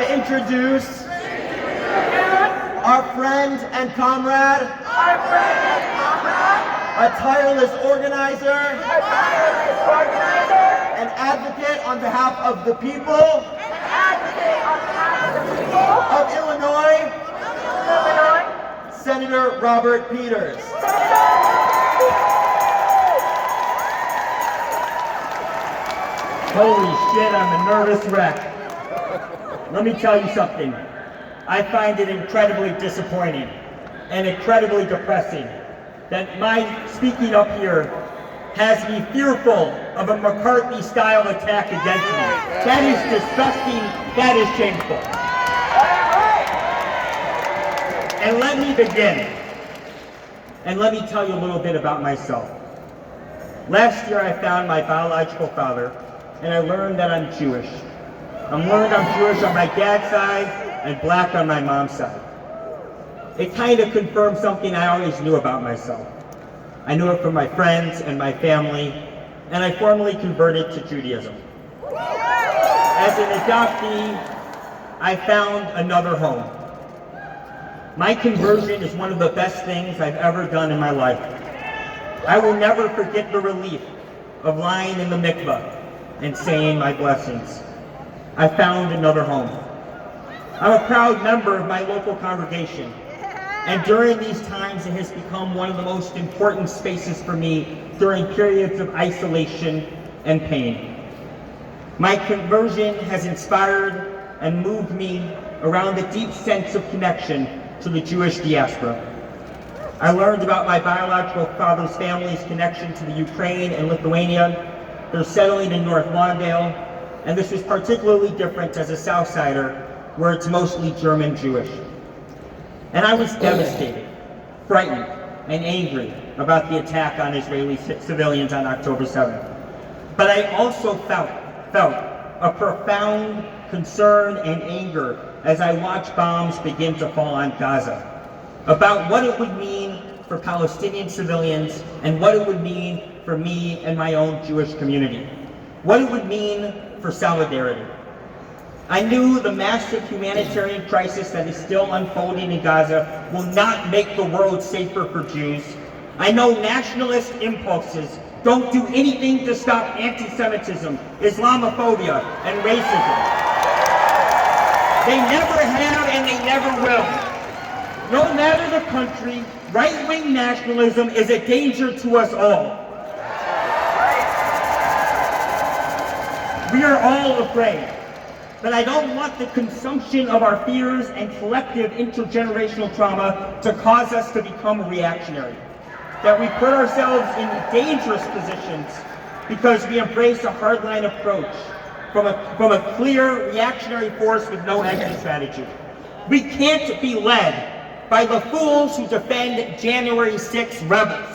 to introduce our friend and comrade, a tireless organizer, an advocate on behalf of the people of Illinois, Senator Robert Peters. Holy shit, I'm a nervous wreck. Let me tell you something. I find it incredibly disappointing and incredibly depressing that my speaking up here has me fearful of a McCarthy-style attack against me. That is disgusting. That is shameful. And let me begin. And let me tell you a little bit about myself. Last year I found my biological father, and I learned that I'm Jewish. I'm Jewish on my dad's side and black on my mom's side. It kind of confirmed something I always knew about myself. I knew it from my friends and my family, and I formally converted to Judaism. As an adoptee, I found another home. My conversion is one of the best things I've ever done in my life. I will never forget the relief of lying in the mikveh and saying my blessings. I found another home. I'm a proud member of my local congregation, and during these times it has become one of the most important spaces for me during periods of isolation and pain. My conversion has inspired and moved me around a deep sense of connection to the Jewish diaspora. I learned about my biological father's family's connection to the Ukraine and Lithuania. They're settling in North Lawndale, and this was particularly different as a Southsider, where it's mostly German Jewish. And I was devastated, frightened, and angry about the attack on Israeli civilians on October 7th. But I also felt a profound concern and anger as I watched bombs begin to fall on Gaza, about what it would mean for Palestinian civilians and what it would mean for me and my own Jewish community, what it would mean for solidarity. I knew the massive humanitarian crisis that is still unfolding in Gaza will not make the world safer for Jews. I know nationalist impulses don't do anything to stop anti-Semitism, Islamophobia, and racism. They never have and they never will. No matter the country, right-wing nationalism is a danger to us all. We are all afraid, but I don't want the consumption of our fears and collective intergenerational trauma to cause us to become reactionary, that we put ourselves in dangerous positions because we embrace a hardline approach from a clear reactionary force with no exit strategy. We can't be led by the fools who defend January 6 rebels.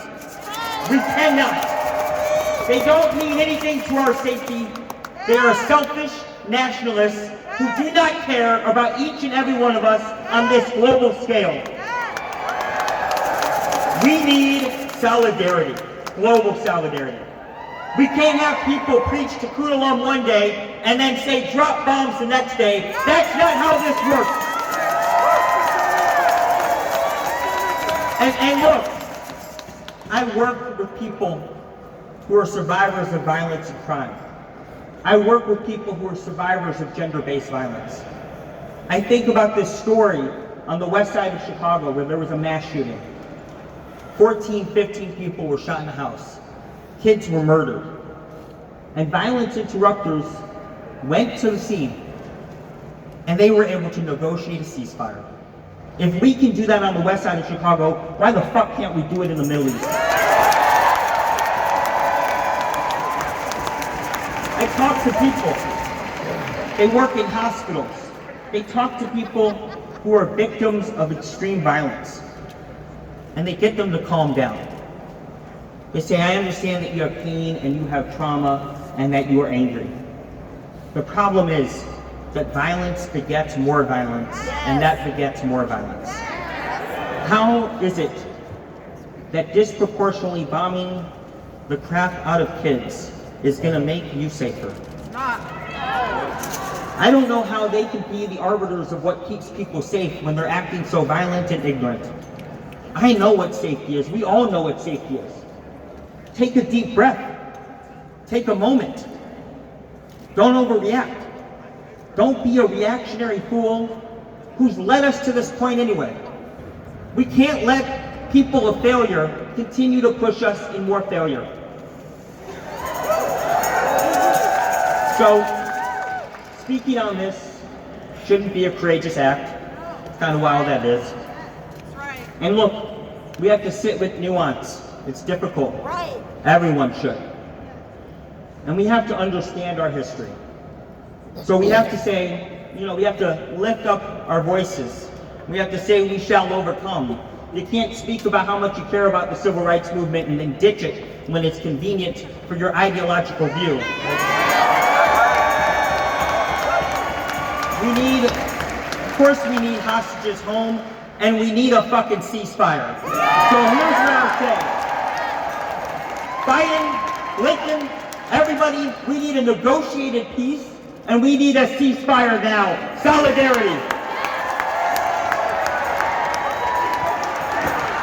We cannot. They don't mean anything to our safety. They are selfish nationalists who do not care about each and every one of us on this global scale. We need solidarity, global solidarity. We can't have people preach to Kudalam one day and then say drop bombs the next day. That's not how this works. And look, I work with people who are survivors of violence and crime. I work with people who are survivors of gender-based violence. I think about this story on the west side of Chicago where there was a mass shooting. 14, 15 people were shot in the house. Kids were murdered. And violence interrupters went to the scene and they were able to negotiate a ceasefire. If we can do that on the west side of Chicago, why the fuck can't we do it in the Middle East? I talk to people. They work in hospitals. They talk to people who are victims of extreme violence. And they get them to calm down. They say, I understand that you have pain and you have trauma and that you are angry. The problem is that violence begets more violence, and that begets more violence. How is it that disproportionately bombing the crap out of kids is going to make you safer? I don't know how they can be the arbiters of what keeps people safe when they're acting so violent and ignorant. I know what safety is. We all know what safety is. Take a deep breath. Take a moment. Don't overreact. Don't be a reactionary fool who's led us to this point anyway. We can't let people of failure continue to push us in more failure. So, speaking on this shouldn't be a courageous act. It's kind of wild that is. That's right. And look, we have to sit with nuance. It's difficult. Right. Everyone should. And we have to understand our history. So we have to say, we have to lift up our voices. We have to say we shall overcome. You can't speak about how much you care about the civil rights movement and then ditch it when it's convenient for your ideological view. Of course we need hostages home, and we need a fucking ceasefire. So here's what I'll say. Biden, Blinken, everybody, we need a negotiated peace, and we need a ceasefire now. Solidarity.